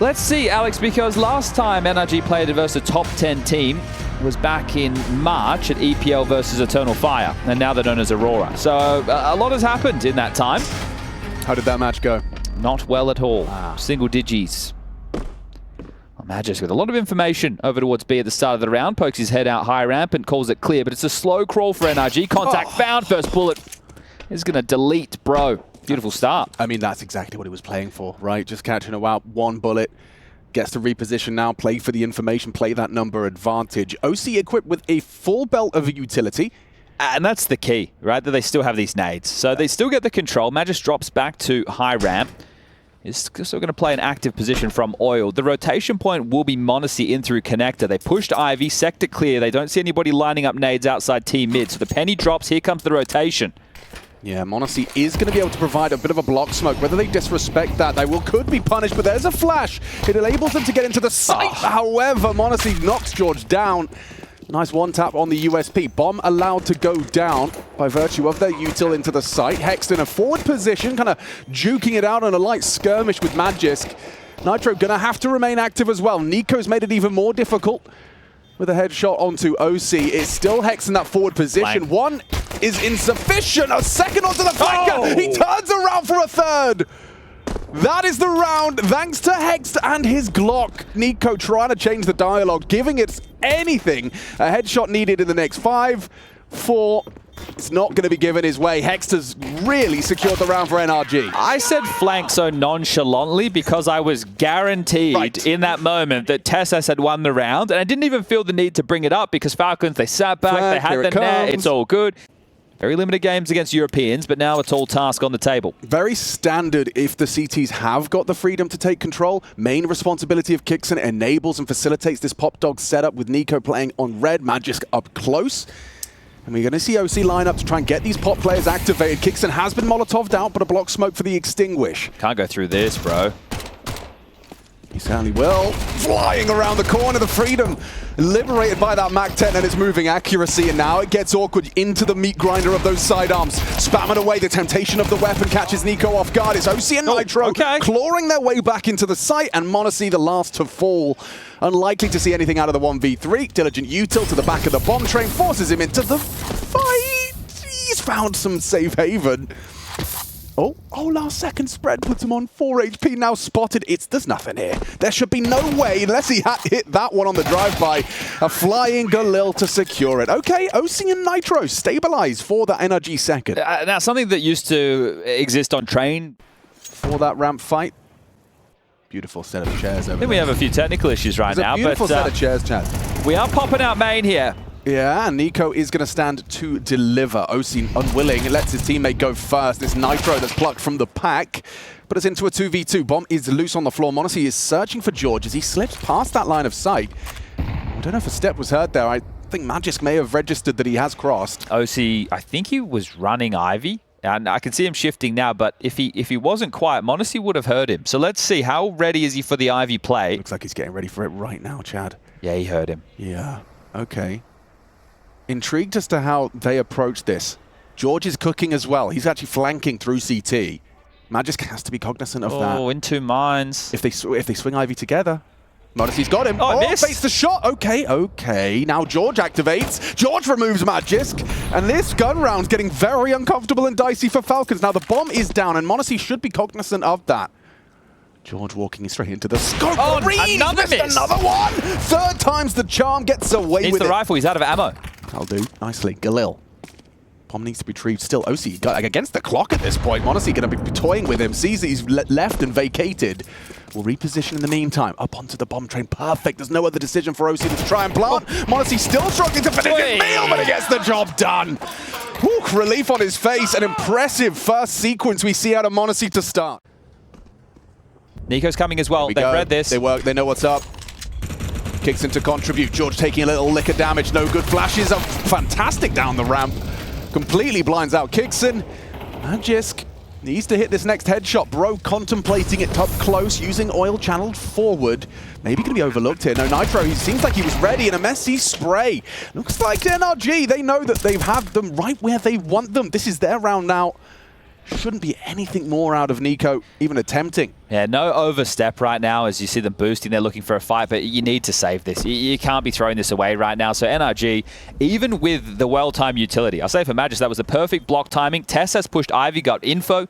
Let's see, Alex, because last time NRG played versus a top 10 team was back in March at EPL versus Eternal Fire, and now they're known as Aurora. So a lot has happened in that time. How did that match go? Not well at all. Single digis. Magisk with a lot of information over towards B at the start of the round. Pokes his head out high ramp and calls it clear, but it's a slow crawl for NRG. Contact found. First bullet is going to delete, bro. Beautiful start. I mean, that's exactly what he was playing for, right? Just catching a out, one bullet. Gets to reposition now, play for the information, play that number advantage. OC equipped with a full belt of utility. And that's the key, right? That they still have these nades. So they still get the control. Magisk drops back to high ramp. Is still going to play an active position from Oil. The rotation point will be m0NESY in through connector. They pushed Ivy, sector clear. They don't see anybody lining up nades outside T mid. So the penny drops. Here comes the rotation. Yeah, m0NESY is going to be able to provide a bit of a block smoke. Whether they disrespect that, they could be punished, but there's a flash. It enables them to get into the site. However, m0NESY knocks George down. Nice one tap on the USP. Bomb allowed to go down by virtue of their util into the site. Hex in a forward position, kind of juking it out on a light skirmish with Magisk. Nitro gonna have to remain active as well. Nico's made it even more difficult with a headshot onto OC. It's still Hex in that forward position. One is insufficient. A second onto the flanker. He turns around for a third. That is the round, thanks to Hex and his Glock. Nico trying to change the dialogue, giving it anything. A headshot needed in the next 5, 4. It's not going to be given his way. Hex has really secured the round for NRG. I said flank so nonchalantly because I was guaranteed in that moment that TeSeS had won the round, and I didn't even feel the need to bring it up because Falcons, they sat back, they had the net, it's all good. Very limited games against Europeans, but now it's all task on the table. Very standard if the CTs have got the freedom to take control. Main responsibility of Kixen enables and facilitates this pop dog setup with Nico playing on red, Magisk up close. And we're going to see OC line up to try and get these pop players activated. Kixen has been Molotov'd out, but a block smoke for the extinguish. Can't go through this, bro. He certainly will. Flying around the corner, the freedom liberated by that MAC-10 and its moving accuracy, and now it gets awkward into the meat grinder of those sidearms. Spamming away, the temptation of the weapon catches Nico off guard. It's OC and Nitro clawing their way back into the site, and m0NESY the last to fall. Unlikely to see anything out of the 1v3. Diligent util to the back of the bomb train, forces him into the fight. He's found some safe haven. Oh, last second spread puts him on 4 HP, now spotted. There's nothing here. There should be no way, unless he had hit that one on the drive-by. A flying Galil to secure it. Okay, OC and Nitro stabilize for that NRG second. Now, something that used to exist on train. For that ramp fight. Beautiful set of chairs over there. I think we have a few technical issues right now. Beautiful set of chairs, Chad. We are popping out main here. Yeah, and Nico is going to stand to deliver. OC unwilling, lets his teammate go first. It's Nitro that's plucked from the pack. But it's into a 2v2. Bomb is loose on the floor. m0NESY is searching for George as he slips past that line of sight. I don't know if a step was heard there. I think Magisk may have registered that he has crossed. OC, I think he was running Ivy. And I can see him shifting now, but if he wasn't quiet, m0NESY would have heard him. So let's see, how ready is he for the Ivy play? Looks like he's getting ready for it right now, Chad. Yeah, he heard him. Yeah, okay. Intrigued as to how they approach this. George is cooking as well. He's actually flanking through CT. Magisk has to be cognizant of that. Oh, in 2 minds. If they swing Ivy together. m0NESY's got him. Oh, missed. Face the shot. Okay. Now George activates. George removes Magisk. And this gun round's getting very uncomfortable and dicey for Falcons. Now the bomb is down, and m0NESY should be cognizant of that. George walking straight into the scope. Oh, another miss. Another one. Third time's the charm, gets away Needs with the it. rifle, he's out of ammo. That'll do. Nicely. Galil. Bomb needs to be retrieved still. OC got against the clock at this point. m0NESY going to be toying with him. Sees that he's left and vacated. Will reposition in the meantime. Up onto the bomb train. Perfect. There's no other decision for OC to try and plant. m0NESY still struggling to finish his meal, but he gets the job done. Whew, relief on his face. An impressive first sequence we see out of m0NESY to start. Nico's coming as well. They've read this. They work. They know what's up. Kicks in to contribute. George taking a little lick of damage. No good flashes. Up fantastic down the ramp. Completely blinds out Kixen. Magisk needs to hit this next headshot. Bro contemplating it up close, using oil channeled forward. Maybe going to be overlooked here. No, Nitro, he seems like he was ready, and a messy spray. Looks like NRG, they know that they've had them right where they want them. This is their round now. Shouldn't be anything more out of Nico even attempting. Yeah, no overstep right now as you see them boosting. They're looking for a fight, but you need to save this. You can't be throwing this away right now. So NRG, even with the well-timed utility, I'll say for Magis, that was the perfect block timing. Tess has pushed Ivy, got info,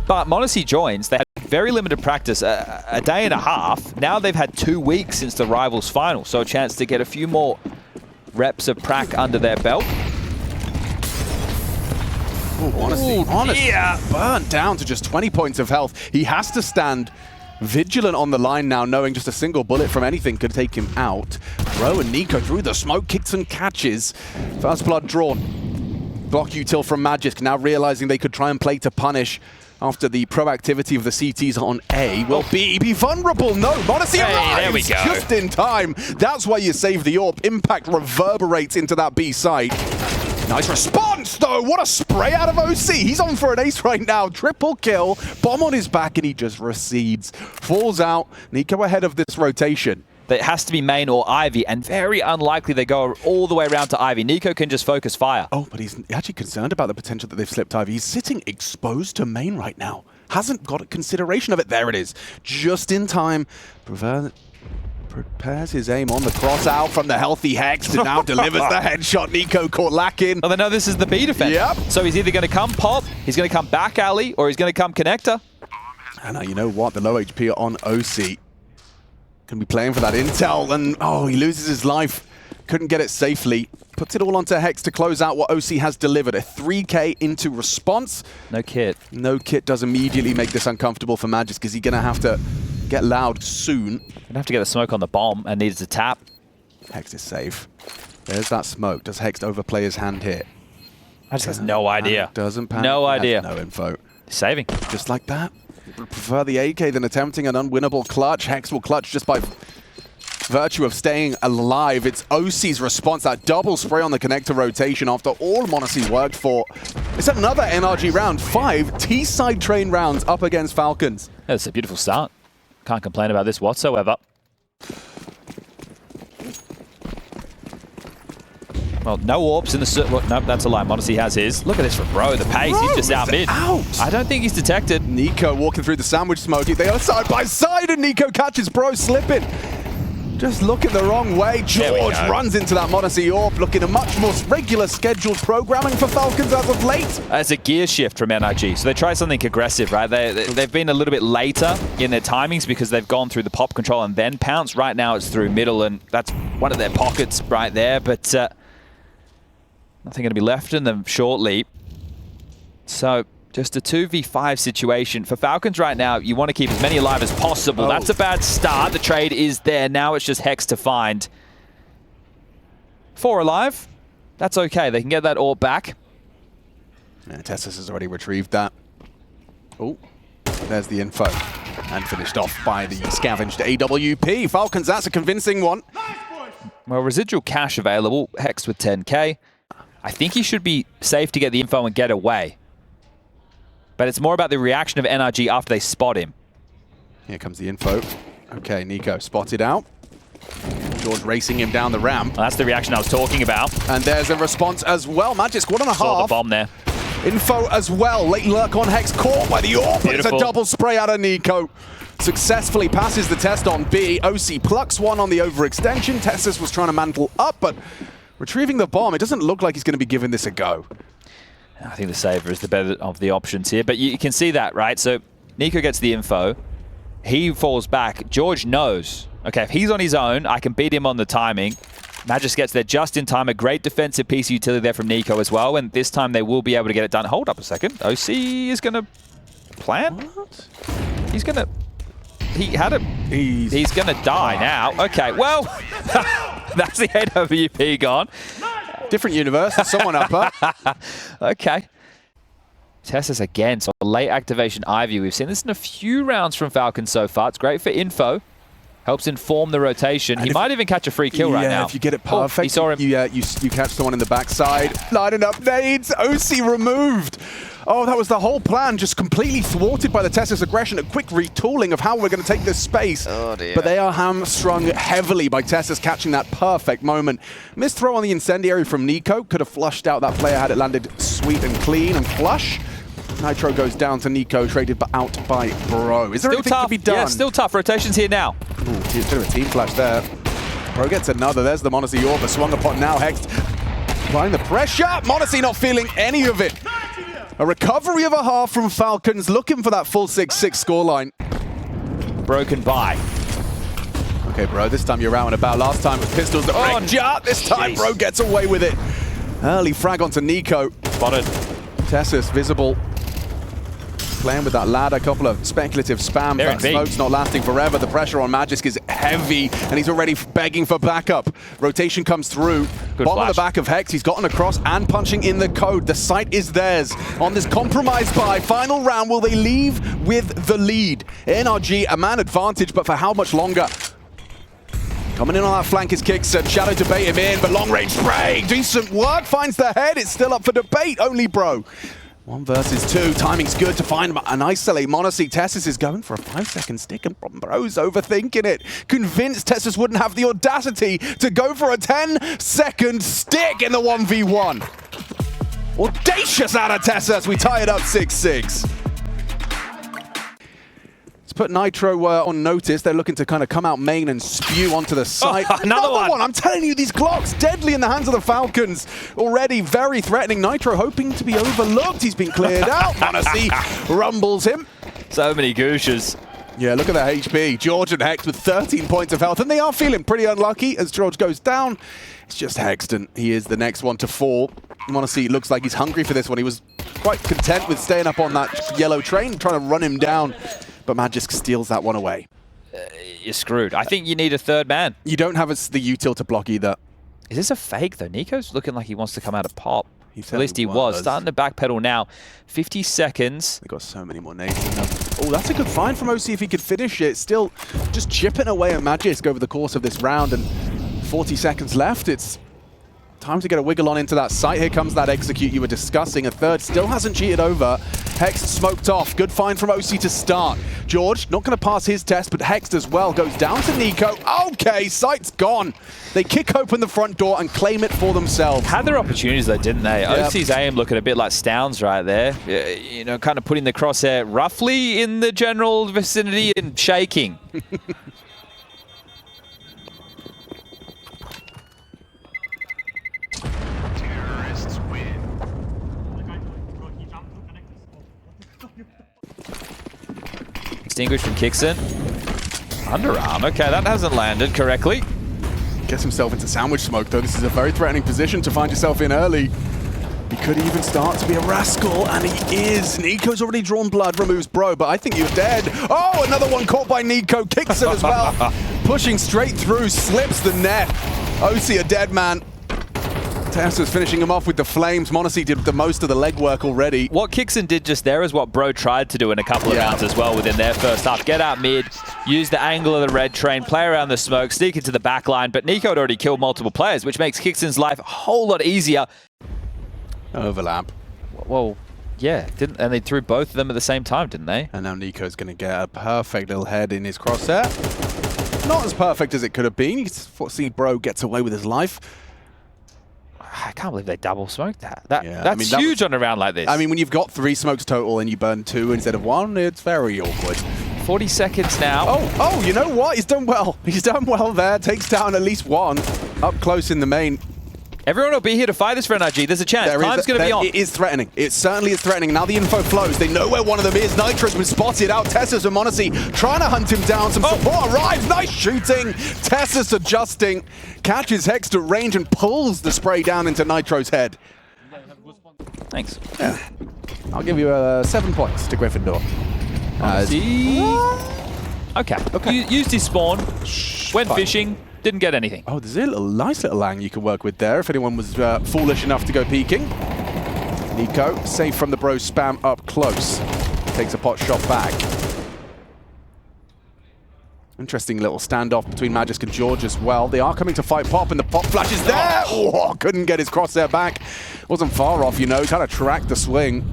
but m0NESY joins. They had very limited practice, a day and a half. Now they've had 2 weeks since the Rivals final, so a chance to get a few more reps of prac under their belt. Ooh, honestly, burnt down to just 20 points of health. He has to stand vigilant on the line now, knowing just a single bullet from anything could take him out. Bro and Nico through the smoke, kicks and catches. First blood drawn. Block util from Magisk, now realizing they could try and play to punish after the proactivity of the CTs on A. Will B be vulnerable? No, m0NESY arrives there we go. Just in time. That's why you save the AWP. Impact reverberates into that B side. Nice response, though. What a spray out of OC. He's on for an ace right now. Triple kill. Bomb on his back, and he just recedes. Falls out. Nico ahead of this rotation. It has to be main or Ivy, and very unlikely they go all the way around to Ivy. Nico can just focus fire. Oh, but he's actually concerned about the potential that they've slipped Ivy. He's sitting exposed to main right now. Hasn't got consideration of it. There it is. Just in time. Prepares his aim on the cross out from the healthy Hex and now delivers the headshot. Nico caught lacking. Oh, they know this is the B defense. Yep. So he's either going to come pop, he's going to come back alley, or he's going to come connector. And now you know what? The low HP on OC. Can be playing for that intel, and oh, he loses his life. Couldn't get it safely. Puts it all onto Hex to close out what OC has delivered. A 3K into response. No kit. No kit does immediately make this uncomfortable for Magis because he's going to have to get loud soon. Gonna have to get the smoke on the bomb and needs to tap. Hex is safe. There's that smoke. Does Hex overplay his hand here? I just has no idea. Doesn't panic. No idea. No info. Saving. Just like that. Would prefer the AK than attempting an unwinnable clutch. Hex will clutch just by virtue of staying alive. It's OC's response, that double spray on the connector rotation after all m0NESY worked for. It's another NRG round. 5 T-side train rounds up against Falcons. That's a beautiful start. Can't complain about this whatsoever. Well, no AWPs in the... Well, nope, that's a lie. m0NESY has his. Look at this for Bro, the pace. He's just out mid. I don't think he's detected. Nico walking through the sandwich smoke. They are side by side, and Nico catches Bro slipping. Just looking the wrong way. George runs into that m0NESY AWP, looking a much more regular scheduled programming for Falcons as of late. It's a gear shift from NRG, so they try something aggressive, right? They've been a little bit later in their timings because they've gone through the pop control and then pounce. Right now it's through middle, and that's one of their pockets right there, but nothing going to be left in them shortly. So just a 2v5 situation. For Falcons right now, you want to keep as many alive as possible. That's a bad start. The trade is there. Now it's just Hex to find. 4 alive. That's okay. They can get that all back. Yeah, Tessus has already retrieved that. Oh, there's the info. And finished off by the scavenged AWP. Falcons, that's a convincing one. Well, residual cash available. Hex with 10k. I think he should be safe to get the info and get away. But it's more about the reaction of NRG after they spot him. Here comes the info. Okay, Nico spotted out. George racing him down the ramp. Well, that's the reaction I was talking about. And there's a response as well. Magic 1.5. Saw the bomb there. Info as well. Late lurk on Hex, caught by the AWP. But it's a double spray out of Nico. Successfully passes the test on B. OC plucks one on the overextension. Tessus was trying to mantle up, but retrieving the bomb, it doesn't look like he's going to be giving this a go. I think the Saver is the better of the options here, but you can see that, right? So Nico gets the info. He falls back. George knows, okay, if he's on his own, I can beat him on the timing. Magis gets there just in time. A great defensive piece of utility there from Nico as well, and this time they will be able to get it done. Hold up a second. OC is going to plan? What? He's going to... He had it. He's going to die now. Okay, well, that's the AWP gone. Different universe, someone upper. Okay. Tessus again, so late activation Ivy. We've seen this in a few rounds from Falcons so far. It's great for info. Helps inform the rotation. He might even catch a free kill right now. Yeah, if you get it perfect, he saw him. You catch someone in the backside. Lining up nades, OC removed. Oh, that was the whole plan, just completely thwarted by the Tessus aggression. A quick retooling of how we're going to take this space. Oh dear. But they are hamstrung heavily by Tessus catching that perfect moment. Missed throw on the incendiary from Nico. Could have flushed out that player had it landed sweet and clean and flush. Nitro goes down to Nico, traded out by Bro. Is there anything to be done? Yeah, still tough. Rotation's here now. Ooh, a bit of a team flash there. Bro gets another. There's the Monacy Orb, swung upon now. Hex applying the pressure. Monacy not feeling any of it. A recovery of a half from Falcons, looking for that full 6-6 scoreline. Broken by. Okay, Bro, this time you're out and about. Last time with pistols that wrecked ya. This time, Bro gets away with it. Early frag onto Nico. Spotted. Tessus visible. Playing with that ladder, a couple of speculative spam. That smoke's not lasting forever. The pressure on Magisk is heavy, and he's already begging for backup. Rotation comes through. Bottom of the back of Hex. He's gotten across and punching in the code. The site is theirs. On this compromised buy, final round, will they leave with the lead? NRG, a man advantage, but for how much longer? Coming in on that flank is Kixon. Shadow to bait him in, but long range spray. Decent work, finds the head. It's still up for debate, only Bro. 1 versus 2, timing's good to find and isolate Monacy. Tessus is going for a 5-second stick and Bro's overthinking it. Convinced Tessus wouldn't have the audacity to go for a 10-second stick in the 1v1. Audacious out of Tessus, we tie it up 6-6. Put Nitro on notice. They're looking to kind of come out main and spew onto the site. Oh, another one. I'm telling you, these Glocks deadly in the hands of the Falcons. Already very threatening. Nitro hoping to be overlooked. He's been cleared out. Monacy rumbles him. So many gooshes. Yeah, look at that HP. George and Hex with 13 points of health, and they are feeling pretty unlucky as George goes down. It's just Hexton. He is the next one to fall. Monacy looks like he's hungry for this one. He was quite content with staying up on that yellow train, trying to run him down. But Magisk steals that one away. You're screwed. I think you need a third man. You don't have the util to block either. Is this a fake, though? Nico's looking like he wants to come out of pop. At least he was. Starting to backpedal now. 50 seconds. They've got so many more nades in them. Oh, that's a good find from OC if he could finish it. Still just chipping away at Magisk over the course of this round. And 40 seconds left. It's time to get a wiggle on into that site. Here comes that execute you were discussing. A third still hasn't cheated over. Hex smoked off. Good find from OC to start. George, not going to pass his test, but Hex as well. Goes down to Nico. Okay, site's gone. They kick open the front door and claim it for themselves. Had their opportunities though, didn't they? Yep. OC's aim looking a bit like Stowns right there. You know, kind of putting the crosshair roughly in the general vicinity and shaking. Extinguished from Kixon. Underarm. Okay, that hasn't landed correctly. Gets himself into sandwich smoke, though. This is a very threatening position to find yourself in early. He could even start to be a rascal, and he is. Nico's already drawn blood, removes Bro, but I think you're dead. Oh, another one caught by Nico. Kicks it as well. Pushing straight through, slips the net. OC a dead man. Tessus finishing him off with the flames. Monacy did the most of the legwork already. What Kixon did just there is what Bro tried to do in a couple of rounds as well within their first half. Get out mid, use the angle of the red train, play around the smoke, sneak into the back line, but Nico had already killed multiple players, which makes Kixon's life a whole lot easier. Overlap. Well, yeah, and they threw both of them at the same time, didn't they? And now Nico's going to get a perfect little head in his crosshair. Not as perfect as it could have been. You can see Bro gets away with his life. I can't believe they double smoked that. That's huge on a round like this. I mean, when you've got 3 smokes total and you burn 2 instead of 1, it's very awkward. 40 seconds now. Oh, you know what? He's done well. He's done well there. Takes down at least 1 up close in the main. Everyone will be here to fight this for NRG. There's a chance. Time's going to be on. It is threatening. It certainly is threatening. Now the info flows. They know where one of them is. Nitro's been spotted out. Tessus and Monacy trying to hunt him down. Some support arrives. Nice shooting. Tessus adjusting. Catches Hex to range and pulls the spray down into Nitro's head. Thanks. Yeah. I'll give you 7 points to Gryffindor. Okay. Used his spawn. Went fishing. Didn't get anything. Oh, there's a nice little lang you can work with there if anyone was foolish enough to go peeking. Nico, safe from the Bro spam up close. Takes a pot shot back. Interesting little standoff between Magisk and George as well. They are coming to fight Pop, and the Pop flash is there! Oh, couldn't get his crosshair back. Wasn't far off, you know, trying to track the swing.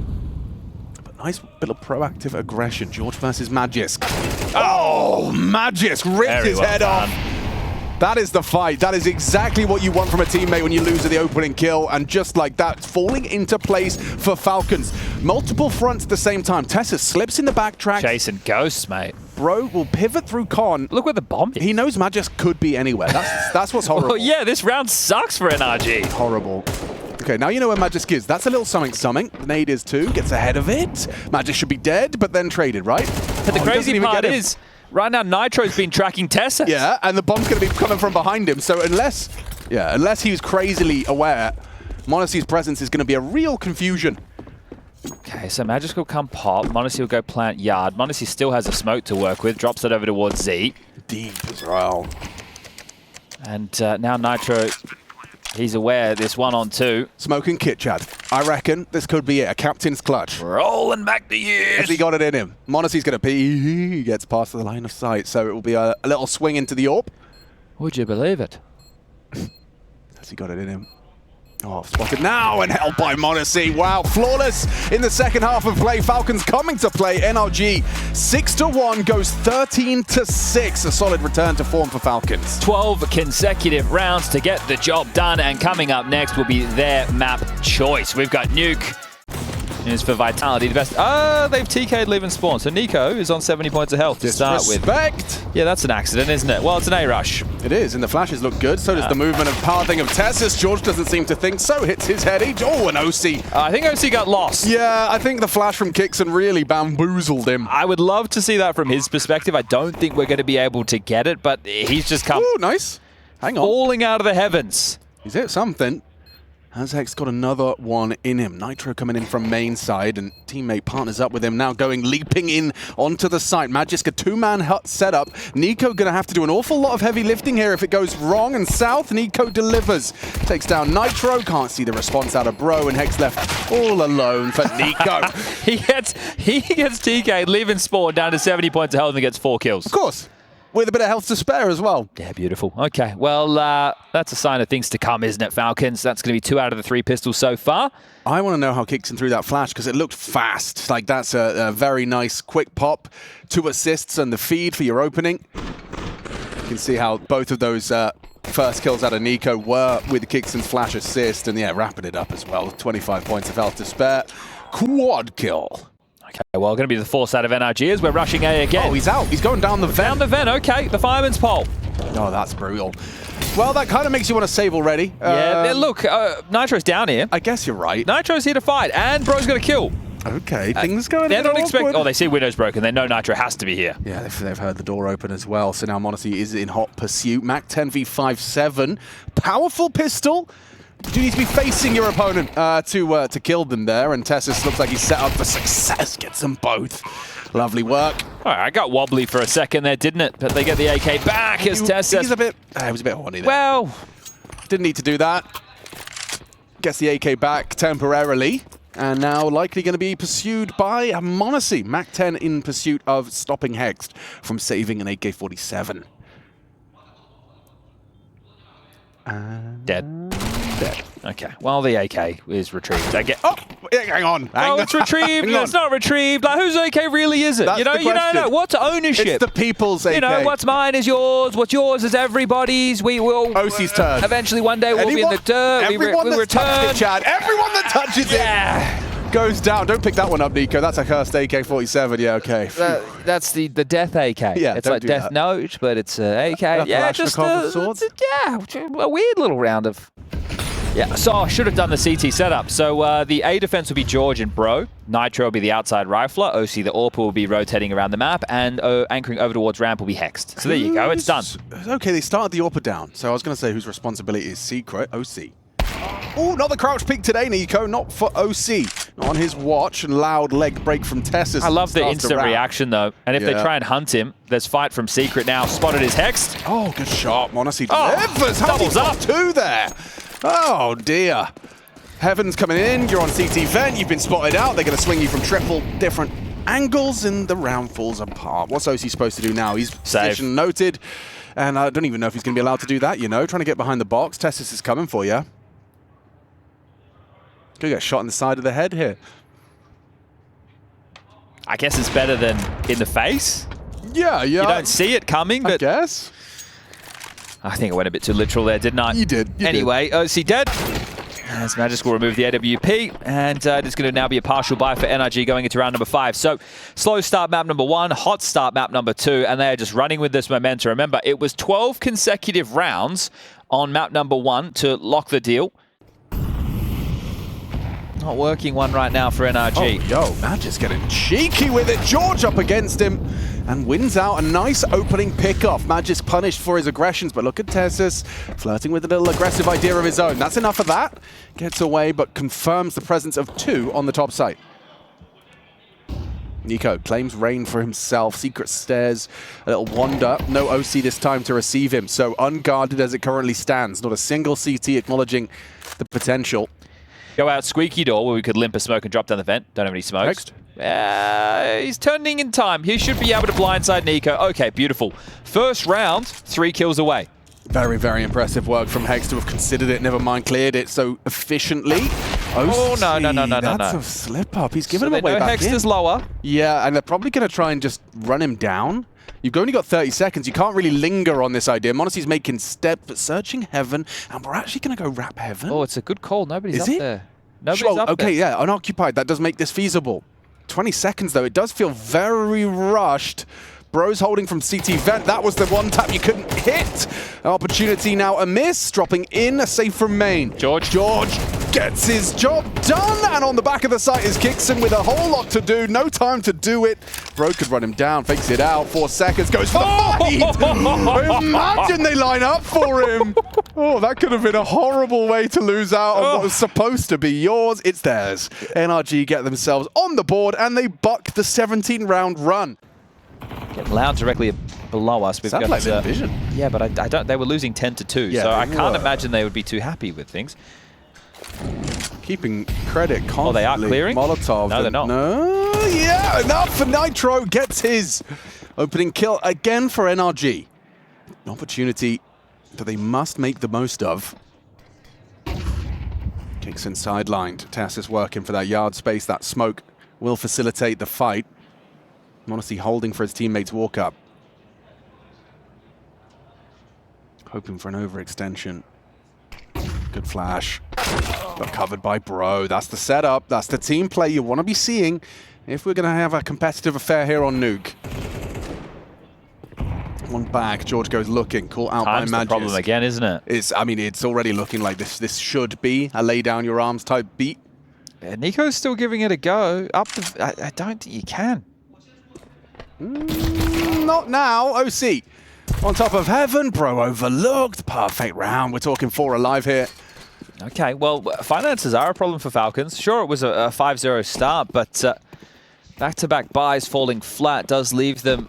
But nice bit of proactive aggression. George versus Magisk. Oh, Magisk ripped his head off. That is the fight. That is exactly what you want from a teammate when you lose to the opening kill. And just like that, falling into place for Falcons. Multiple fronts at the same time. Tessa slips in the backtrack. Chasing ghosts, mate. Bro will pivot through Con. Look where the bomb is. He knows Magis could be anywhere. That's what's horrible. Oh, yeah, this round sucks for NRG. Horrible. Okay, now you know where Magisk is. That's a little something. The nade is too. Gets ahead of it. Magisk should be dead, but then traded, right? But the crazy part is, right now Nitro's been tracking Tessa. Yeah, and the bomb's going to be coming from behind him. So unless he was crazily aware, m0NESY's presence is going to be a real confusion. Okay, so Magisk will come pop. m0NESY will go plant yard. m0NESY still has a smoke to work with. Drops it over towards Z. Deep as well. And now Nitro, he's aware this 1-on-2. Smoking kit, Chad. I reckon this could be it. A captain's clutch. Rolling back the years. If he got it in him. m0NESY's going to be... He gets past the line of sight. So it will be a little swing into the AWP. Would you believe it? Has he got it in him? Oh, spotted now and held by m0NESY. Wow, flawless in the second half of play. Falcons coming to play. NRG 6-1 goes 13-6. A solid return to form for Falcons. 12 consecutive rounds to get the job done, and coming up next will be their map choice. We've got Nuke. Is for Vitality, the best. They've TK'd leaving spawn. So Nico is on 70 points of health to start with. Yeah, that's an accident, isn't it? Well, it's an A-rush. It is, and the flashes look good. So does the movement and pathing of Tessus. George doesn't seem to think so. Hits his head. Oh, an OC. I think OC got lost. Yeah, I think the flash from Kixon really bamboozled him. I would love to see that from his perspective. I don't think we're going to be able to get it, but he's just come. Ooh, nice. Hang on. Falling out of the heavens. Is it something? Has Hex got another one in him? Nitro coming in from main side, and teammate partners up with him now, leaping in onto the site. Magisk, a two-man hut setup. Nico going to have to do an awful lot of heavy lifting here if it goes wrong, and south, Nico delivers. Takes down Nitro, can't see the response out of Bro, and Hex left all alone for Nico. he gets TK'd, leaving spawn down to 70 points of health and gets 4 kills. Of course. With a bit of health to spare as well. Yeah, beautiful. Okay, well, that's a sign of things to come, isn't it, Falcons? That's going to be 2 out of the 3 pistols so far. I want to know how Kixon threw that flash, because it looked fast. Like, that's a very nice quick pop. 2 assists and the feed for your opening. You can see how both of those first kills out of Nico were with Kixon's flash assist. And yeah, wrapping it up as well. 25 points of health to spare. Quad kill. Okay, well, going to be the force out of NRG as we're rushing A again. Oh, he's out. He's going down the vent. Down the vent, okay. The fireman's pole. Oh, that's brutal. Well, that kind of makes you want to save already. Yeah, look, Nitro's down here. I guess you're right. Nitro's here to fight, and Bro's going to kill. Okay, things going They're a bit not expecting... awkward. Oh, they see windows broken. They know Nitro has to be here. Yeah, they've heard the door open as well. So now m0NESY is in hot pursuit. Mac 10v57. Powerful pistol. You need to be facing your opponent to kill them there. And Tessus looks like he's set up for success. Gets them both. Lovely work. All right, I got wobbly for a second there, didn't it? But they get the AK back as Tessus. He's a bit... he was a bit horny there. Well... Didn't need to do that. Gets the AK back temporarily. And now likely going to be pursued by m0NESY. Mac 10 in pursuit of stopping Hext from saving an AK-47. Dead. Okay. Well, the AK is retrieved. Oh, hang on. It's retrieved. It's not retrieved. Like, whose AK really is it? That's you know, the question. What's ownership? It's the people's AK. You know, what's mine is yours. What's yours is everybody's. We will. OC's turn. Eventually, one day we'll be in the dirt. Everyone we return. It, Chad. Everyone that touches it goes down. Don't pick that one up, Nico. That's a cursed AK-47. Yeah, okay. That's the death AK. Yeah, it's like Death Note, but it's AK. Yeah, just a weird little round of. Yeah, so I should have done the CT setup. So the A defense will be George and Bro. Nitro will be the outside rifler. OC the AWP will be rotating around the map. And anchoring over towards ramp will be Hexed. So there you go, it's done. Okay, they started the AWP down. So I was going to say whose responsibility is secret. OC. Oh, not the crouch peek today, Nico. Not for OC. Not on his watch. And loud leg break from Tessus. I love the instant reaction, though. And if they try and hunt him, there's fight from secret now. Spotted his Hexed. Oh, good shot. m0NESY delivers. Doubles up. 2 there. Oh, dear. Heaven's coming in. You're on CT vent. You've been spotted out. They're going to swing you from triple different angles, and the round falls apart. What's OC supposed to do now? He's position noted, and I don't even know if he's going to be allowed to do that, you know. Trying to get behind the box. Tessus is coming for you. Going to get shot in the side of the head here. I guess it's better than in the face. Yeah. You don't see it coming, but... I guess. I think I went a bit too literal there, didn't I? You did. Anyway, OC dead. As Magisk will remove the AWP, and it's going to now be a partial buy for NRG going into round number 5. So, slow start map number 1, hot start map number 2, and they are just running with this momentum. Remember, it was 12 consecutive rounds on map number 1 to lock the deal. Not working one right now for NRG. Oh, yo, Magisk getting cheeky with it. George up against him and wins out a nice opening pickoff. Magisk punished for his aggressions, but look at Tessus flirting with a little aggressive idea of his own. That's enough of that. Gets away, but confirms the presence of 2 on the top site. Nico claims reign for himself. Secret stairs, a little wander. No OC this time to receive him. So unguarded as it currently stands. Not a single CT acknowledging the potential. Go out squeaky door where we could limp a smoke and drop down the vent. Don't have any smokes. He's turning in time. He should be able to blindside Nico. Okay, beautiful. First round, 3 kills away. Very, very impressive work from Hex to have considered it, never mind cleared it so efficiently. Oh, no. That's a slip up. He's given him away back in. Hexter's lower. Yeah, and they're probably going to try and just run him down. You've only got 30 seconds. You can't really linger on this idea. Monacy's making steps, but searching heaven, and we're actually going to go wrap heaven. Oh, it's a good call. Nobody's up there. Nobody's up there. Okay, yeah, unoccupied. That does make this feasible. 20 seconds, though. It does feel very rushed. Bro's holding from CT vent. That was the one tap you couldn't hit. An opportunity now a miss. Dropping in, a save from main. George gets his job done. And on the back of the site is Kixon with a whole lot to do. No time to do it. Bro could run him down. Fakes it out. 4 seconds. Goes for the fight. Imagine they line up for him. Oh, that could have been a horrible way to lose out on what was supposed to be yours. It's theirs. NRG get themselves on the board and they buck the 17-round run. Getting loud directly below us. We've got like vision. Yeah, but I don't. They were losing 10-2, yeah, so I can't imagine they would be too happy with things. Keeping credit constantly. Oh, they are clearing? Molotov. No, they're not. No, yeah, enough for Nitro. Gets his opening kill again for NRG. An opportunity that they must make the most of. Kixon sidelined. Tass is working for that yard space. That smoke will facilitate the fight. Monacy holding for his teammates' walk up. Hoping for an overextension. Good flash. Got covered by Bro. That's the setup. That's the team play you want to be seeing if we're going to have a competitive affair here on Nuke. One back. George goes looking. Caught out by Magisk. The problem again, isn't it? I mean, it's already looking like this should be a lay down your arms type beat. Yeah, Nico's still giving it a go. I don't think you can. Not now. OC on top of heaven. Bro overlooked. Perfect round. We're talking 4 alive here. Okay, well, finances are a problem for Falcons. Sure, it was a 5-0 start, but back-to-back buys falling flat does leave them...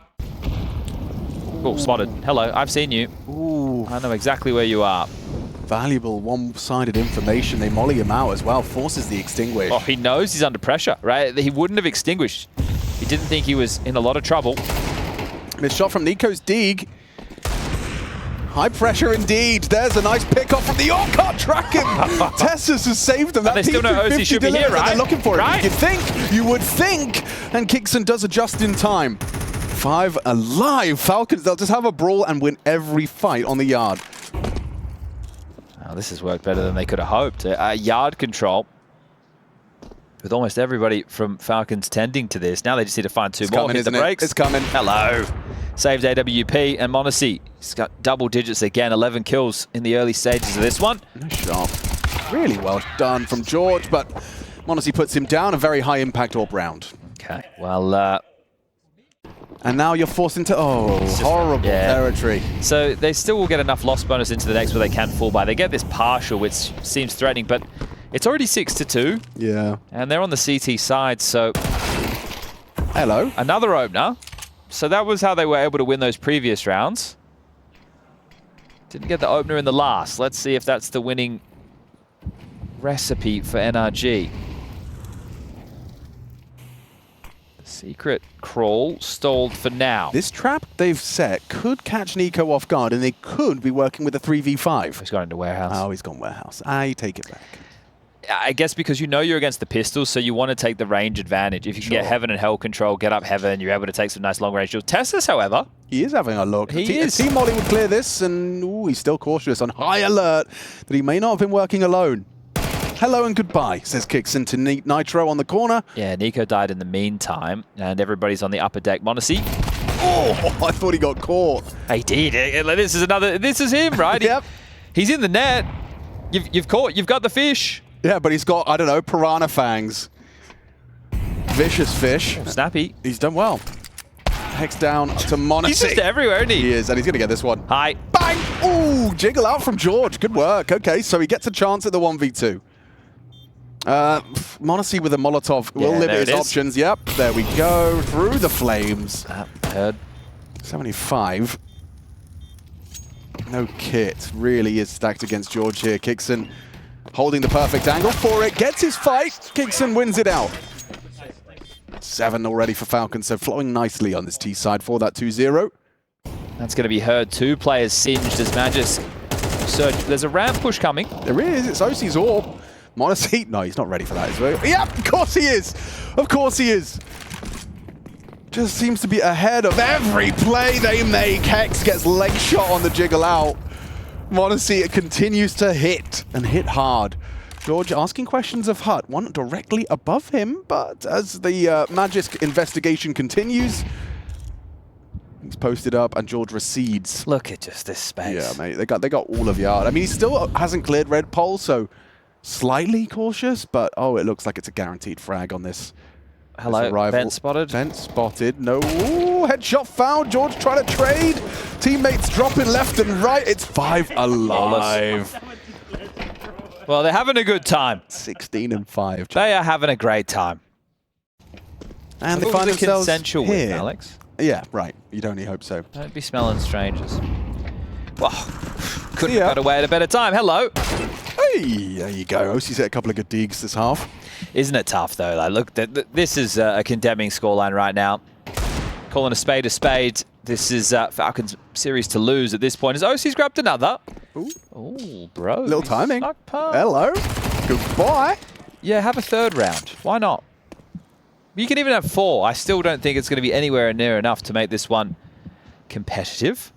Oh, spotted. Hello, I've seen you. Ooh. I know exactly where you are. Valuable one-sided information. They molly him out as well. Forces the extinguish. Oh, he knows he's under pressure, right? He wouldn't have extinguished. He didn't think he was in a lot of trouble. Missed shot from Nico's Deeg. High pressure indeed. There's a nice pick off from the Orcart tracking. Tessus has saved them. That they still know OC should be here, right? They're looking for it. Right? You would think. And Kixon does it just in time. 5 alive. Falcons, they'll just have a brawl and win every fight on the yard. Oh, this has worked better than they could have hoped. Yard control. With almost everybody from Falcons tending to this. Now they just need to find 2 more. Hit the brakes. It's coming. Hello. Saved AWP and Monacy. He's got double digits again. 11 kills in the early stages of this one. Nice shot. Really well done from George, but Monacy puts him down. A very high impact AWP round. Okay, well... and now you're forced into, horrible territory. So they still will get enough loss bonus into the next where they can fall by. They get this partial, which seems threatening, but it's already 6-2. Yeah. And they're on the CT side, so... Hello. Another opener. So that was how they were able to win those previous rounds. Didn't get the opener in the last. Let's see if that's the winning recipe for NRG. Secret crawl stalled for now. This trap they've set could catch Nico off guard, and they could be working with a 3v5. He's gone into warehouse. Oh, he's gone warehouse. I take it back. I guess because you know you're against the pistols, so you want to take the range advantage. If you can get Heaven and Hell control, get up Heaven, you're able to take some nice long-range kills. Tessus, however... He is having a look. He is. Team Molly would clear this, and he's still cautious, on high alert that he may not have been working alone. Hello and goodbye, says Kixon to Nitro on the corner. Yeah, Nico died in the meantime, and everybody's on the upper deck. Monacy. Oh, I thought he got caught. He did. This is another... This is him, right? Yep. He's in the net. You've got the fish. Yeah, but he's got, I don't know, piranha fangs. Vicious fish. Oh, snappy. He's done well. Hex down to Monacy. He's just everywhere, isn't he? He is, and he's going to get this one. Hi. Bang! Ooh, jiggle out from George. Good work. Okay, so he gets a chance at the 1v2. Monacy with a Molotov will limit his options. Yep, there we go. Through the flames. Heard. 75. No kit. Really is stacked against George here. Kixon holding the perfect angle for it. Gets his fight. Kixon wins it out. 7 already for Falcons, so flowing nicely on this T side for that 2-0. That's going to be Heard. 2 players singed as Magis surge. There's a ramp push coming. There is. It's OC's orb. Monacy. No, he's not ready for that as well. Yep, of course he is. Of course he is. Just seems to be ahead of every play they make. Hex gets leg shot on the jiggle out. Monacy continues to hit, and hit hard. George asking questions of Hut, one directly above him, but as the Magisk investigation continues, he's posted up and George recedes. Look at just this space. Yeah, mate, they got all of Yard. I mean, he still hasn't cleared red pole, so slightly cautious, but oh, it looks like it's a guaranteed frag on this. Hello, Vent spotted. Vent spotted, no, ooh, headshot found, George trying to trade. Teammates dropping left and right, it's 5 alive. Well, they're having a good time. 16 and 5. They are having a great time. And they find themselves consensual here. win, Alex. Yeah, right. You'd only hope so. Don't be smelling strangers. Well, couldn't have got away at a better time. Hello. Hey, there you go. OC's hit a couple of good digs this half. Isn't it tough, though? Like, look, this is a condemning scoreline right now. Calling a spade a spade. This is Falcons series to lose at this point. As OC's grabbed another. Ooh, bro. Little timing. Hello. Goodbye. Yeah, have a third round. Why not? You can even have 4. I still don't think it's going to be anywhere near enough to make this one competitive.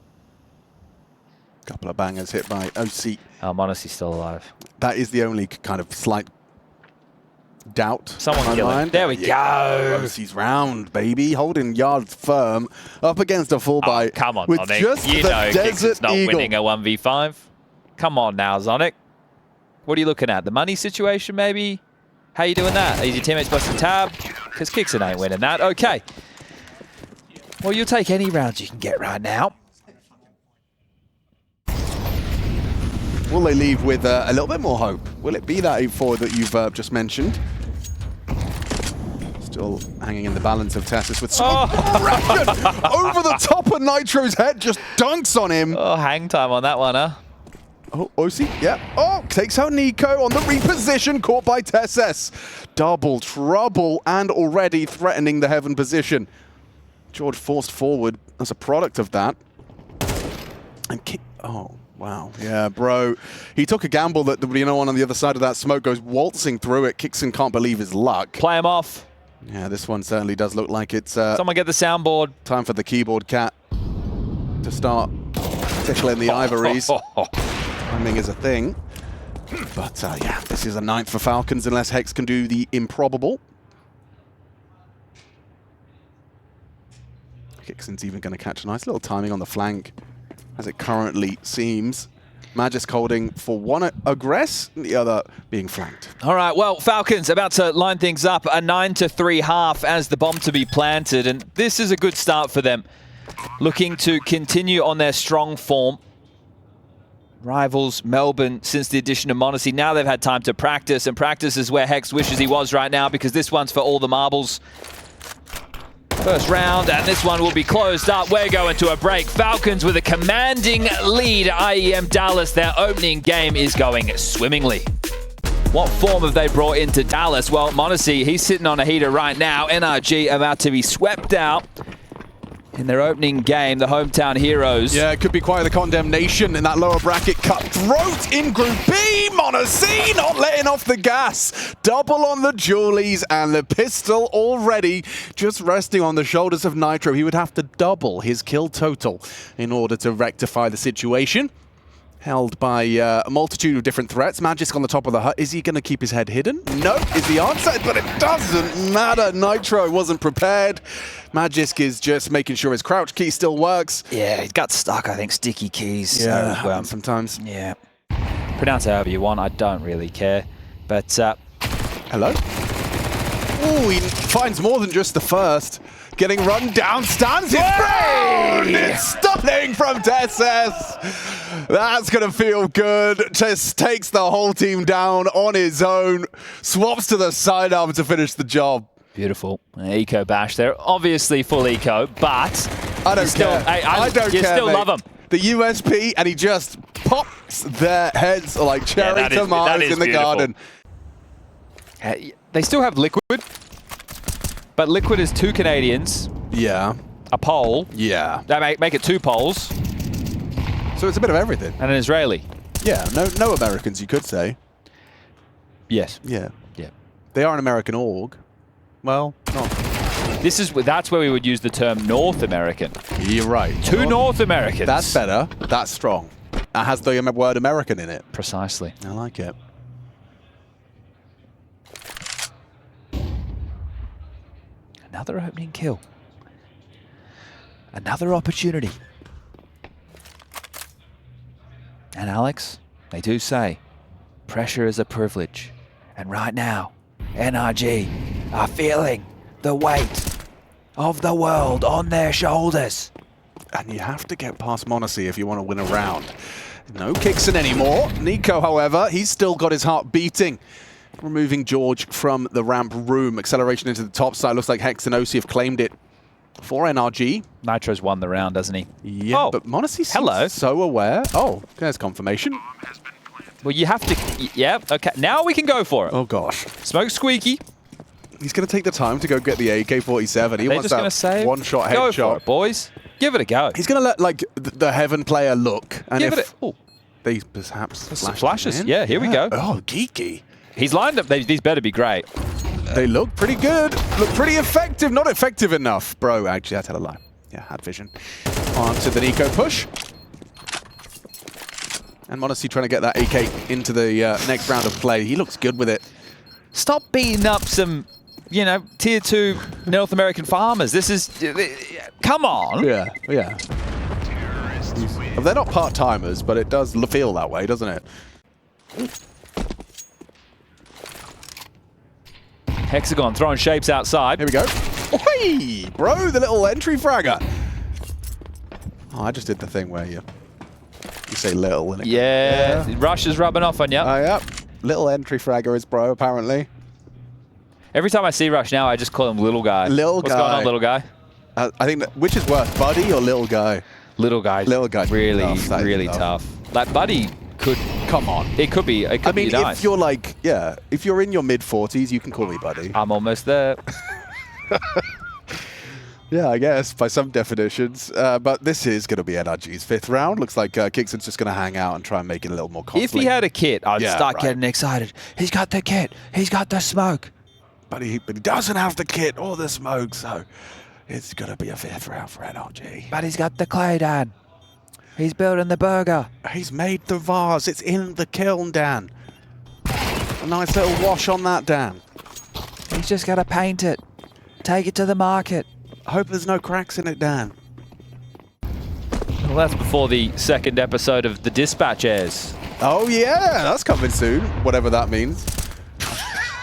Couple of bangers hit by OC. Oh, Monacy's still alive. That is the only kind of slight doubt. Someone kill him. There we go. OC's round, baby. Holding Yard firm up against a full buy. Come on, with Zonic. just You the know Desert Kixon's not Eagle. winning a 1v5. Come on now, Zonic. What are you looking at? The money situation, maybe? How you doing that? Is your teammates busting tab? Because Kixon ain't winning that. Okay. Well, you'll take any rounds you can get right now. Will they leave with a little bit more hope? Will it be that 8-4 that you've just mentioned? Still hanging in the balance of Tessus with smoke. Over the top of Nitro's head, just dunks on him. Oh, hang time on that one, huh? Oh, OC, yeah. Oh, takes out Nico on the reposition, caught by Tessus. Double trouble and already threatening the Heaven position. George forced forward as a product of that. And oh. Wow, yeah, bro. He took a gamble that the one on the other side of that smoke goes waltzing through it. Kixon can't believe his luck. Play him off. Yeah, this one certainly does look like it's Someone get the soundboard. Time for the keyboard cat to start tickling the ivories. Timing is a thing. But yeah, this is a 9th for Falcons unless Hex can do the improbable. Kixon's even going to catch a nice little timing on the flank, as it currently seems. Magisk holding for one aggress, and the other being flanked. All right, well, Falcons about to line things up. A 9-3 half as the bomb to be planted, and this is a good start for them. Looking to continue on their strong form. Rivals Melbourne since the addition of Monacy. Now they've had time to practice, and practice is where Hex wishes he was right now, because this one's for all the marbles. First round, and this one will be closed up. We're going to a break. Falcons with a commanding lead. IEM Dallas, their opening game is going swimmingly. What form have they brought into Dallas? Well, Monacy, he's sitting on a heater right now. NRG about to be swept out. in their opening game, the hometown heroes. Yeah, it could be quite the condemnation in that lower bracket. Cutthroat in Group B. Monacy not letting off the gas. Double on the Julies and the pistol already just resting on the shoulders of Nitro. He would have to double his kill total in order to rectify the situation. Held by a multitude of different threats. Magisk on the top of the hut. Is he going to keep his head hidden? No, is the answer, but it doesn't matter. Nitro wasn't prepared. Magisk is just making sure his crouch key still works. Yeah, he got stuck, I think, sticky keys. Yeah, so, sometimes. Yeah. Pronounce it however you want, I don't really care. But, hello? Ooh, he finds more than just the first. Getting run down, stands his ground! It's stunning from Tesses! That's gonna feel good. Tess takes the whole team down on his own, swaps to the sidearm to finish the job. Beautiful. Eco bash there. Obviously full eco, but... I don't care. I don't care, You still mate. love him. The USP, and he just pops their heads like cherry tomatoes in the garden. They still have Liquid, but Liquid is 2 Canadians, Yeah. a Pole. Yeah. That make it 2 Poles, So it's a bit of everything. and an Israeli. Yeah, no Americans, you could say. Yes. Yeah. Yeah. They are an American org. Well, not. That's where we would use the term North American. You're right. 2 North Americans. That's better. That's strong. That has the word American in it. Precisely. I like it. Another opening kill. Another opportunity. And Alex, they do say, pressure is a privilege. And right now, NRG are feeling the weight of the world on their shoulders. And you have to get past Monacy if you want to win a round. No Kixon anymore. Nico, however, he's still got his heart beating. Removing George from the ramp room. Acceleration into the top side. Looks like Hex and OC have claimed it for NRG. Nitro's won the round, doesn't he? Yeah, Oh, but Monacy hello. seems so aware. Oh, there's confirmation. Well, you have to... Yeah, okay. Now we can go for it. Oh, gosh. Smoke squeaky. He's going to take the time to go get the AK-47. He They're wants just going to that say, one-shot go headshot. for it, boys. Give it a go. He's going to let, like, the Heaven player look. And Give if it a... Ooh. they perhaps Some flash flashes. in. Yeah, here we go. Oh, geeky. He's lined up. These better be great. They look pretty good. Look pretty effective. Not effective enough. Bro, actually, I tell a lie. Yeah, had vision. On to the Nico push. And Monacy trying to get that AK into the next round of play. He looks good with it. Stop beating up some, you know, tier 2 North American farmers. This is... Come on. Yeah, yeah. They're not part-timers, but it does feel that way, doesn't it? Hexagon throwing shapes outside. Here we go. Oi! Bro, the little entry fragger. Oh, I just did the thing where you say little and it Yeah, Rush is rubbing off on you. yep. Little entry fragger is bro, apparently. Every time I see Rush now, I just call him little guy. Little What's guy. going on, little guy? I think that, which is worse, Buddy or Little Guy? Little guy. Little guy. Really, Tough, really tough. tough. Like, Buddy could... Come on. It could be. It could I mean, be nice. if you're like, yeah, if you're in your mid-40s, you can call me Buddy. I'm almost there. Yeah, I guess, by some definitions. But this is going to be NRG's 5th round. Looks like Kixon's just going to hang out and try and make it a little more costly. If he had a kit, I'd Yeah, start right. getting excited. He's got the kit. He's got the smoke. But he doesn't have the kit or the smoke, so it's going to be a 5th round for NRG. But he's got the clay, Dan. He's building the burger. He's made the vase. It's in the kiln, Dan. A nice little wash on that, Dan. He's just got to paint it. Take it to the market. I hope there's no cracks in it, Dan. Well, that's before the second episode of The Dispatch airs. Oh, yeah, that's coming soon, whatever that means.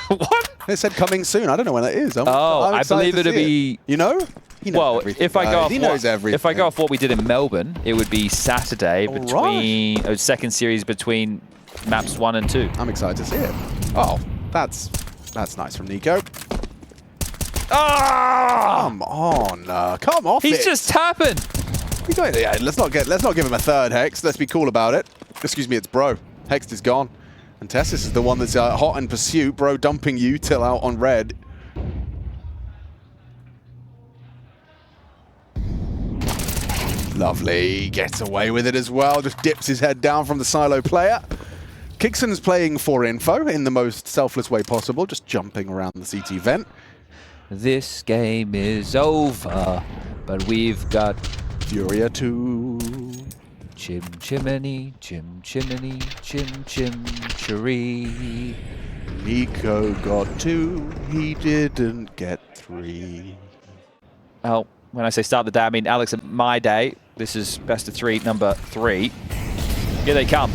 What? It said coming soon. I don't know when that is. I'm I excited believe to it'll see be... You know? He knows Well, everything, if I go guys. off He knows everything. if I go off what we did in Melbourne, it would be Saturday All between second series between maps 1 and 2. I'm excited to see it. Oh, that's nice from Nico. Ah! Come on, come off He's it. just tapping. Yeah, let's not give him a third Hex. Let's be cool about it. Excuse me, it's Bro. Hex is gone, and Tessis is the one that's hot in pursuit. Bro dumping you till out on red. Lovely, gets away with it as well, just dips his head down from the silo player. Kixon's playing for info in the most selfless way possible, just jumping around the CT vent. This game is over, but we've got Furia 2. chim chimney, chim chimney, chim chim cheree. Nico got 2, he didn't get 3. Oh, when I say start the day, I mean Alex, at my day, this is best of 3, number 3. Here they come.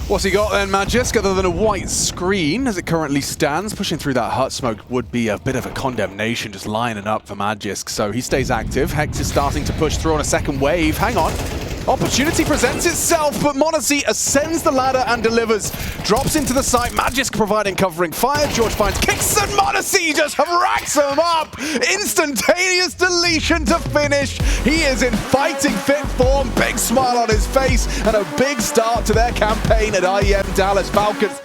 What's he got then, Magisk, other than a white screen as it currently stands? Pushing through that hut smoke would be a bit of a condemnation, just lining up for Magisk. So he stays active. Hex is starting to push through on a second wave. Hang on. Opportunity presents itself, but Monacy ascends the ladder and delivers. Drops into the site. Magisk providing covering fire. George finds kicks and Monacy just racks him up. Instantaneous deletion to finish. He is in fighting fit form. Big smile on his face and a big start to their campaign at IEM Dallas Falcons.